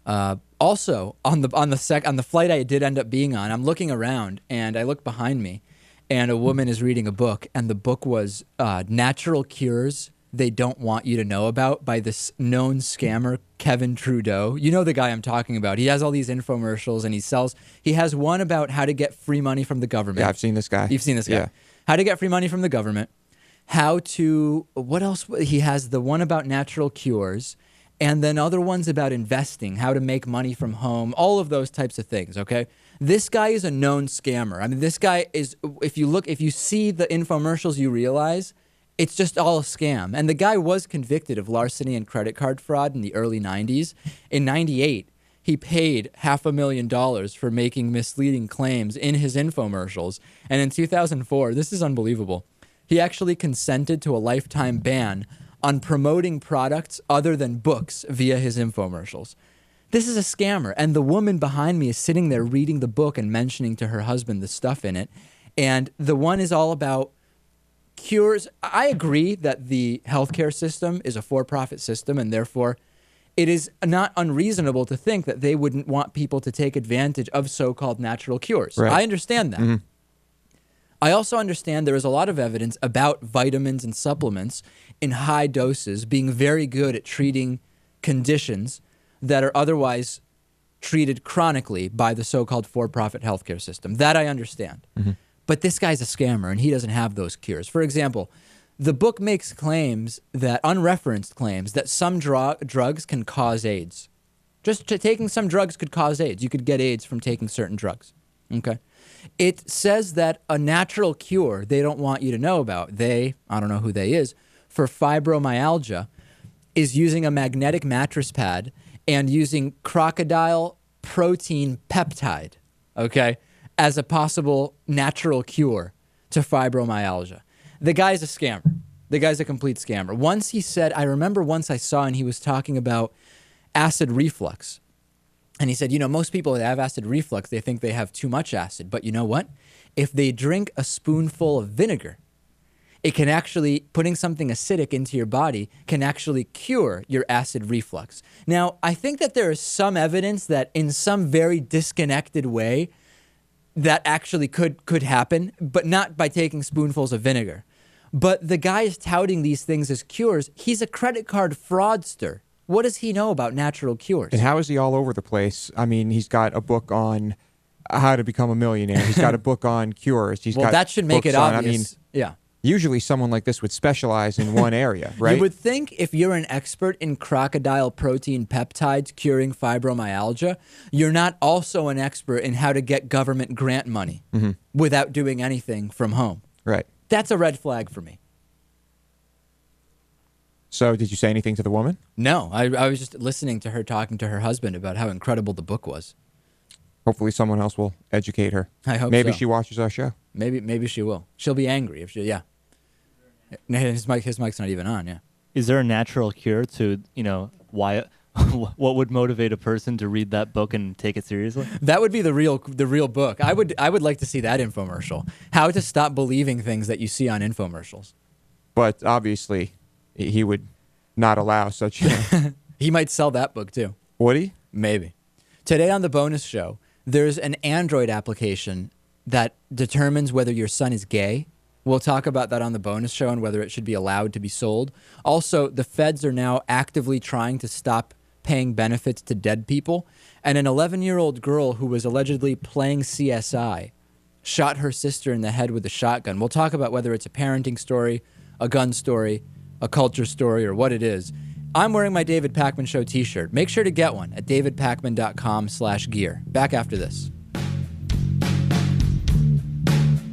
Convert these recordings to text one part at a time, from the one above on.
Also, on the flight I did end up being on, I'm looking around and I look behind me, and a woman is reading a book, and the book was Natural Cures They Don't Want You to Know About by this known scammer, Kevin Trudeau. You know the guy I'm talking about. He has all these infomercials, and he has one about how to get free money from the government. Yeah, I've seen this guy. You've seen this guy. Yeah. How to get free money from the government. What else? He has the one about natural cures, and then other ones about investing, how to make money from home, all of those types of things, okay? This guy is a known scammer. I mean, this guy is, if you see the infomercials, you realize it's just all a scam. And the guy was convicted of larceny and credit card fraud in the early 90s. In 98, he paid $500,000 for making misleading claims in his infomercials. And in 2004, this is unbelievable, he actually consented to a lifetime ban on promoting products other than books via his infomercials. This is a scammer, and the woman behind me is sitting there reading the book and mentioning to her husband the stuff in it, and the one is all about cures. I agree that the healthcare system is a for-profit system, and therefore it is not unreasonable to think that they wouldn't want people to take advantage of so-called natural cures. Right. I understand that. Mm-hmm. I also understand there is a lot of evidence about vitamins and supplements in high doses being very good at treating conditions that are otherwise treated chronically by the so-called for-profit healthcare system. That I understand. Mm-hmm. But this guy's a scammer, and he doesn't have those cures. For example, the book makes claims that, unreferenced claims, that some drugs can cause AIDS. Just taking some drugs could cause AIDS. You could get AIDS from taking certain drugs. Okay? It says that a natural cure they don't want you to know about, I don't know who they is, for fibromyalgia is using a magnetic mattress pad and using crocodile protein peptide, okay, as a possible natural cure to fibromyalgia. The guy's a scammer. The guy's a complete scammer. Once he said, I remember once I saw, and he was talking about acid reflux. And he said, most people that have acid reflux, they think they have too much acid. But you know what? If they drink a spoonful of vinegar, it can actually, putting something acidic into your body can actually cure your acid reflux. Now, I think that there is some evidence that in some very disconnected way that actually could happen, but not by taking spoonfuls of vinegar. But the guy is touting these things as cures. He's a credit card fraudster. What does he know about natural cures? And how is he all over the place? I mean, he's got a book on how to become a millionaire. He's got a book on cures. That should make it obvious. Yeah. Usually someone like this would specialize in one area, right? You would think if you're an expert in crocodile protein peptides curing fibromyalgia, you're not also an expert in how to get government grant money without doing anything from home. Right. That's a red flag for me. So did you say anything to the woman? No, I was just listening to her talking to her husband about how incredible the book was. Hopefully someone else will educate her. I hope Maybe so. she watches our show. Maybe she will. She'll be angry if she, yeah. His mic's not even on, yeah. Is there a natural cure to, why what would motivate a person to read that book and take it seriously? That would be the real book. I would like to see that infomercial. How to stop believing things that you see on infomercials. But obviously he would not allow such He might sell that book too. Would he? Maybe. Today on the bonus show, there's an Android application that determines whether your son is gay. We'll talk about that on the bonus show and whether it should be allowed to be sold. Also, the feds are now actively trying to stop paying benefits to dead people. And an 11-year-old girl who was allegedly playing CSI shot her sister in the head with a shotgun. We'll talk about whether it's a parenting story, a gun story, a culture story, or what it is. I'm wearing my David Pakman Show t-shirt. Make sure to get one at davidpakman.com/gear. Back after this.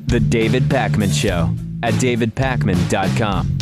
The David Pakman Show at davidpakman.com.